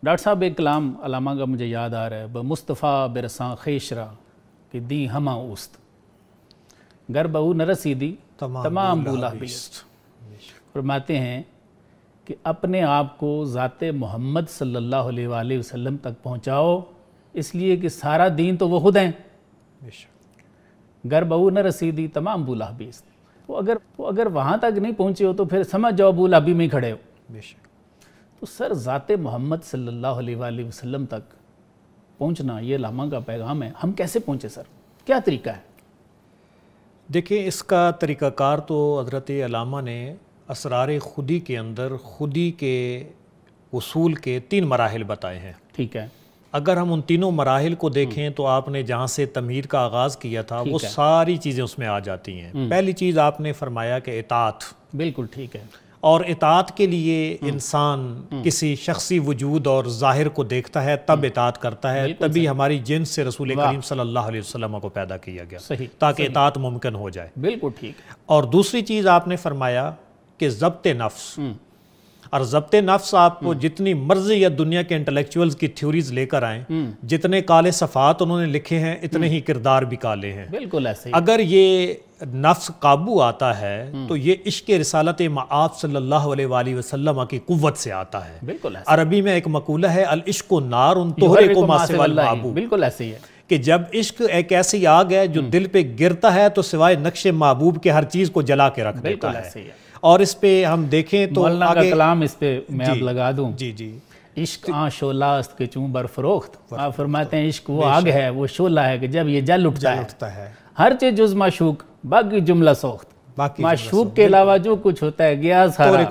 Doctor صاحب ایک کلام علامہ کا مجھے یاد آ رہا ہے، بمصطفیٰ برساں خیشرا کہ دی ہما اوست گر بہو نہ رسیدی تمام بولا بیست۔ فرماتے ہیں کہ اپنے آپ کو ذات محمد صلی اللہ علیہ وآلہ وسلم تک پہنچاؤ، اس لیے کہ سارا دین تو وہ خود ہیں۔ گر بہو نہ رسیدی تمام بولا بیست۔ تو اگر وہاں تک نہیں پہنچے ہو تو پھر سمجھ جاؤ بولا بھی میں کھڑے ہو۔ تو سر ذات محمد صلی اللہ علیہ وآلہ وسلم تک پہنچنا یہ علامہ کا پیغام ہے، ہم کیسے پہنچے سر؟ کیا طریقہ ہے؟ دیکھیں اس کا طریقہ کار تو حضرت علامہ نے اسرار خودی کے اندر خودی کے وصول کے 3 مراحل بتائے ہیں۔ ٹھیک ہے۔ اگر ہم ان تینوں مراحل کو دیکھیں تو آپ نے جہاں سے تمہید کا آغاز کیا تھا وہ ساری چیزیں اس میں آ جاتی ہیں۔ پہلی چیز آپ نے فرمایا کہ اطاعت۔ بالکل ٹھیک ہے۔ اور اطاعت کے لیے انسان کسی شخصی وجود اور ظاہر کو دیکھتا ہے تب اطاعت کرتا ہے، تبھی ہماری جنس سے رسول کریم صلی اللہ علیہ وسلم کو پیدا کیا گیا تاکہ اطاعت ممکن ہو جائے۔ بالکل ٹھیک ہے۔ اور دوسری چیز آپ نے فرمایا کہ ضبط نفس، اور ضبط نفس آپ کو جتنی مرضی یا دنیا کے انٹلیکچوئلز کی تھیوریز لے کر آئیں، جتنے کالے صفحات انہوں نے لکھے ہیں اتنے ہی کردار بھی کالے ہیں۔ بالکل ایسے ہی۔ اگر یہ نفس قابو آتا ہے تو یہ عشق رسالت مآب صلی اللہ علیہ وآلہ وسلم کی قوت سے آتا ہے۔ بالکل ایسے۔ عربی میں ایک مقولہ ہے العشق نار تحرق ما سوى المحبوب، بالکل ایسے ہی ہے کہ جب عشق ایک ایسی آگ ہے جو دل پہ گرتا ہے تو سوائے نقش محبوب کے ہر چیز کو جلا کے رکھ دیتا ہے۔ اور اس پہ ہم دیکھیں تو مولانا کا کلام اس پہ میں اب لگا دوں۔ جی جی۔ عشق آن شعلہ است کے چون بر فروخت، آپ فرماتے ہیں عشق وہ آگ ہے، وہ شعلہ ہے کہ جب یہ جل اٹھتا ہے، ہر چیز جز معشوق باقی جملہ سوخت، معشوق کے علاوہ جو کچھ ہوتا ہے گیا سارا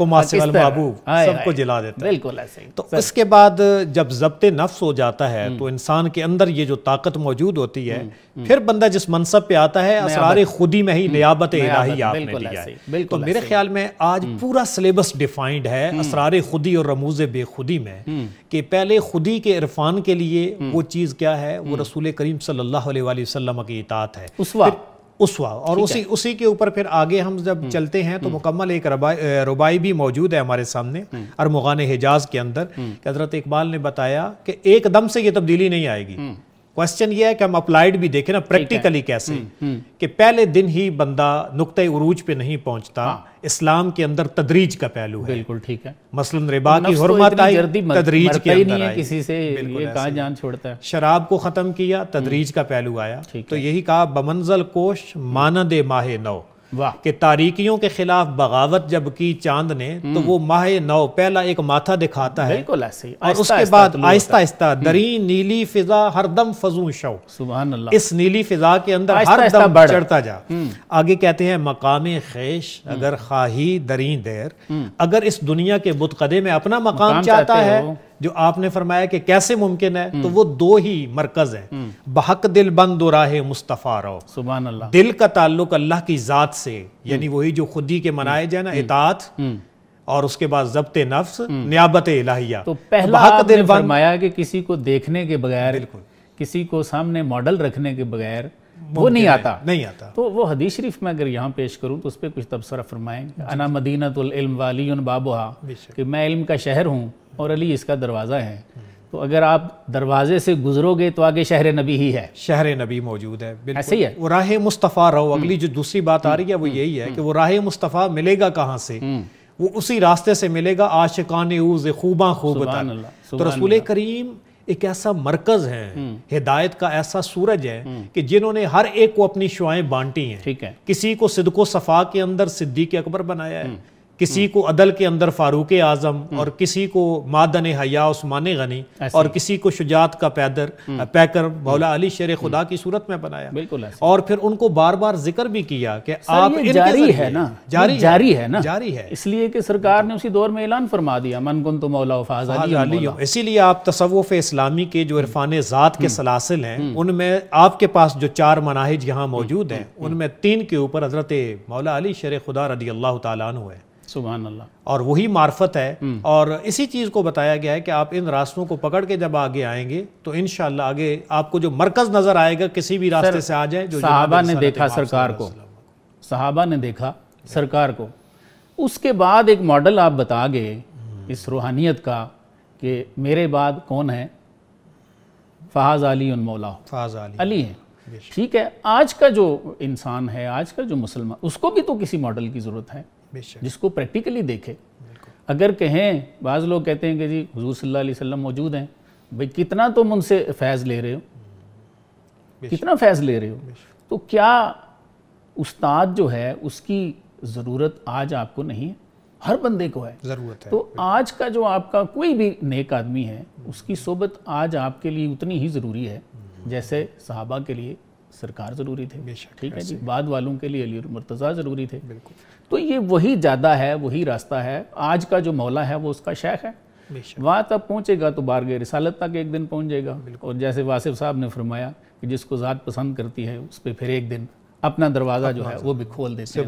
محبوب سب کو جلا دیتا ہے۔ بالکل ایسے ہی۔ تو اس کے بعد جب ضبط نفس ہو جاتا ہے تو انسان کے اندر یہ جو طاقت موجود ہوتی ہے، پھر بندہ جس منصب پہ آتا ہے اسرار خودی میں ہی نیابت الہی آپ نے دیا ہے۔ تو میرے خیال میں آج پورا سلیبس ڈیفائنڈ ہے اسرار خودی اور رموز بے خودی میں، کہ پہلے خودی کے عرفان کے لیے وہ چیز کیا ہے، وہ رسول کریم صلی اللہ علیہ وآلہ وسلم کی اطاعت ہے، اسوہ۔ اور اسی کے اوپر پھر آگے ہم جب چلتے ہیں تو مکمل ایک ربائی بھی موجود ہے ہمارے سامنے ارمغان حجاز کے اندر، کہ حضرت اقبال نے بتایا کہ ایک دم سے یہ تبدیلی نہیں آئے گی۔ کوسچن یہ ہے کہ ہم اپلائیڈ بھی دیکھیں نا پریکٹیکلی کیسے، کہ پہلے دن ہی بندہ نقطہ عروج پہ نہیں پہنچتا، اسلام کے اندر تدریج کا پہلو ہے۔ بالکل ٹھیک ہے۔ مثلا ربا کی حرمت آئی، تدریج کے اندر آئی، کسی سے یہ کہاں جان چھوڑتا ہے۔ شراب کو ختم کیا، تدریج کا پہلو آیا۔ تو یہی کہا بمنزل کوش مانند ماہ نو، کہ تاریکیوں کے خلاف بغاوت جب کی چاند نے تو وہ ماہ نو پہلا ایک ماتھا دکھاتا ہے، بالکل ایسے ہی، اور اس کے بعد آہستہ آہستہ درین نیلی فضا ہر دم فضوں شو، سبحان اللہ، اس نیلی فضا کے اندر ہر دم چڑھتا جا۔ آگے کہتے ہیں مقام خیش اگر خواہی درین دیر، اگر اس دنیا کے بتقدے میں اپنا مقام چاہتا ہے، جو آپ نے فرمایا کہ کیسے ممکن ہے، تو وہ 2 ہی مرکز ہیں، بحق دل بند و راہ مصطفیٰ رو، سبحان اللہ، دل کا تعلق اللہ کی ذات سے، یعنی وہی جو خودی کے منائے جائے نا، اطاعت، اور اس کے بعد ضبط نفس، نیابت الہیہ۔ تو پہلا آپ نے فرمایا کہ کسی کو دیکھنے کے بغیر، کسی کو سامنے ماڈل رکھنے کے بغیر وہ نہیں آتا۔ تو وہ حدیث شریف میں اگر یہاں پیش کروں تو اس پہ کچھ تبصرہ فرمائیں، انا مدینۃ العلم وعلی بابھا، کہ میں علم کا شہر ہوں اور علی اس کا دروازہ ہے۔ تو اگر آپ دروازے سے گزرو گے تو آگے شہر نبی ہی ہے، شہر نبی موجود ہے، ایسے ہی ہے۔ وہ راہ مصطفیٰ رہو، اگلی جو دوسری بات آ رہی ہے وہ یہی ہے کہ وہ راہ مصطفیٰ ملے گا کہاں سے، وہ اسی راستے سے ملے گا، عاشقان اوز خوباں خوب تر۔ تو رسول کریم ایک ایسا مرکز ہے، ہدایت کا ایسا سورج ہے کہ جنہوں نے ہر ایک کو اپنی شعائیں بانٹی ہیں۔ کسی کو صدق و صفا کے اندر صدیق اکبر بنایا ہے، کسی کو عدل کے اندر فاروق اعظم، اور کسی کو معدن حیا عثمان غنی، اور کسی کو شجاعت کا پیکر مولا علی شیر خدا کی صورت میں بنایا۔ اور پھر ان کو بار بار ذکر بھی کیا کہ آپ جاری ہے نا، جاری ہے، اس لیے کہ سرکار نے اسی دور میں اعلان فرما دیا من کنت مولا فاضل علی۔ اسی لیے آپ تصوف اسلامی کے جو عرفان ذات کے سلاسل ہیں ان میں آپ کے پاس جو 4 مناہج یہاں موجود ہیں ان میں 3 کے اوپر حضرت مولا علی شیر خدا رضی اللہ تعالیٰ عنہ ہے، سبحان اللہ، اور وہی معرفت ہے۔ اور اسی چیز کو بتایا گیا ہے کہ آپ ان راستوں کو پکڑ کے جب آگے آئیں گے تو انشاءاللہ آگے آپ کو جو مرکز نظر آئے گا کسی بھی راستے سے آ جائے، جو صحابہ نے دیکھا سرکار کو، صحابہ نے دیکھا سرکار کو، اس کے بعد ایک ماڈل آپ بتا گئے اس روحانیت کا کہ میرے بعد کون ہے؟ فہذ علی مولا، فہذ علی ہیں، ٹھیک ہے۔ آج کا جو انسان ہے، آج کا جو مسلمان، اس کو بھی تو کسی ماڈل کی ضرورت ہے جس کو پریکٹیکلی دیکھے۔ اگر کہیں، بعض لوگ کہتے ہیں کہ جی حضور صلی اللہ علیہ وسلم موجود ہیں، بھئی کتنا تم ان سے فیض لے رہے ہو، کتنا فیض لے رہے ہو، تو کیا استاد جو ہے اس کی ضرورت آج آپ کو نہیں ہے؟ ہر بندے کو ہے ضرورت ہے۔ تو آج کا جو آپ کا کوئی بھی نیک آدمی ہے، اس کی صحبت آج آپ کے لیے اتنی ہی ضروری ہے جیسے صحابہ کے لیے سرکار ضروری تھے، ٹھیک ہے جی، بعد والوں کے لیے علی مرتضیٰ ضروری تھے۔ تو یہ وہی زیادہ ہے، وہی راستہ ہے۔ آج کا جو مولا ہے وہ اس کا شیخ ہے، وہاں تب پہنچے گا تو بارگاہ رسالت تک ایک دن پہنچ جائے گا۔ اور جیسے واصف صاحب نے فرمایا کہ جس کو ذات پسند کرتی ہے اس پہ پھر ایک دن اپنا دروازہ جو ہے وہ بھی کھول دیتے ہیں،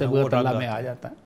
صبغت اللہ میں آ جاتا ہے۔